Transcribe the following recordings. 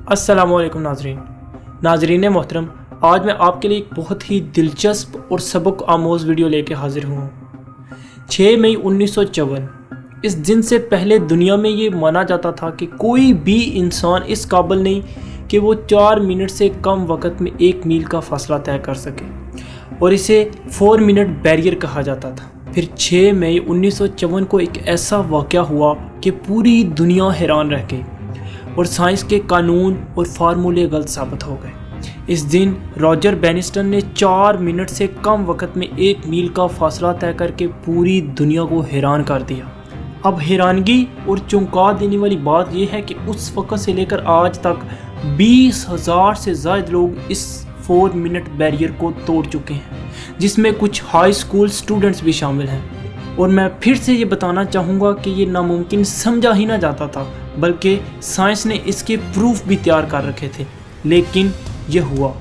السلام علیکم ناظرین محترم، آج میں آپ کے لیے ایک بہت ہی دلچسپ اور سبق آموز ویڈیو لے کے حاضر ہوں۔ 6 مئی 1954 اس دن سے پہلے دنیا میں یہ مانا جاتا تھا کہ کوئی بھی انسان اس قابل نہیں کہ وہ 4 منٹ سے کم وقت میں 1 میل کا فاصلہ طے کر سکے، اور اسے 4 منٹ بیریئر کہا جاتا تھا۔ پھر 6 مئی 1954 کو ایک ایسا واقعہ ہوا کہ پوری دنیا حیران رہ گئی اور سائنس کے قانون اور فارمولے غلط ثابت ہو گئے۔ اس دن راجر بینسٹن نے 4 منٹ سے کم وقت میں 1 میل کا فاصلہ طے کر کے پوری دنیا کو حیران کر دیا۔ اب حیرانگی اور چونکا دینے والی بات یہ ہے کہ اس وقت سے لے کر آج تک 20,000 سے زائد لوگ اس 4 منٹ بیریئر کو توڑ چکے ہیں، جس میں کچھ ہائی اسکول اسٹوڈنٹس بھی شامل ہیں۔ اور میں پھر سے یہ بتانا چاہوں گا کہ یہ ناممکن سمجھا ہی نہ جاتا تھا، بلکہ سائنس نے اس کے پروف بھی تیار کر رکھے تھے، لیکن یہ ہوا۔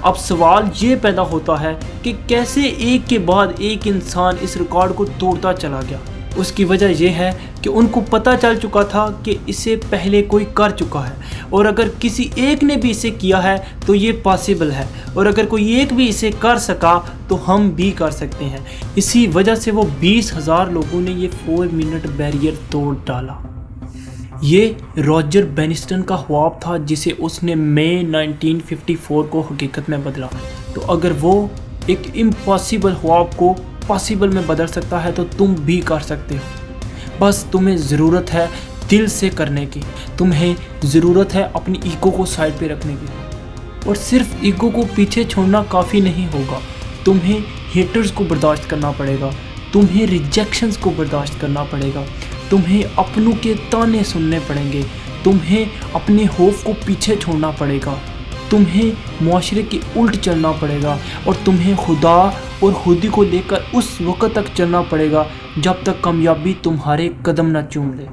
اب سوال یہ پیدا ہوتا ہے کہ کیسے ایک کے بعد ایک انسان اس ریکارڈ کو توڑتا چلا گیا۔ اس کی وجہ یہ ہے کہ ان کو پتہ چل چکا تھا کہ اسے پہلے کوئی کر چکا ہے، اور اگر کسی ایک نے بھی اسے کیا ہے تو یہ پاسبل ہے، اور اگر کوئی ایک بھی اسے کر سکا تو ہم بھی کر سکتے ہیں۔ اسی وجہ سے وہ 20,000 لوگوں نے یہ 4 منٹ بیریئر توڑ ڈالا۔ یہ راجر بینسٹن کا خواب تھا جسے اس نے مئی 1954 کو حقیقت میں بدلا۔ تو اگر وہ ایک امپاسبل خواب کو پاسبل میں بدل سکتا ہے تو تم بھی کر سکتے ہو۔ بس تمہیں ضرورت ہے دل سے کرنے کی، تمہیں ضرورت ہے اپنی ایگو کو سائڈ پہ رکھنے کی، اور صرف ایگو کو پیچھے چھوڑنا کافی نہیں ہوگا۔ تمہیں ہیٹرز کو برداشت کرنا پڑے گا، تمہیں ریجیکشنز کو برداشت کرنا پڑے گا، تمہیں اپنوں کے تانے سننے پڑیں گے، تمہیں اپنے خوف کو پیچھے چھوڑنا پڑے گا، تمہیں معاشرے کے الٹ چلنا پڑے گا، اور تمہیں خدا اور خودی کو لے کر اس وقت تک چلنا پڑے گا جب تک کامیابی تمہارے قدم نہ چوم لے۔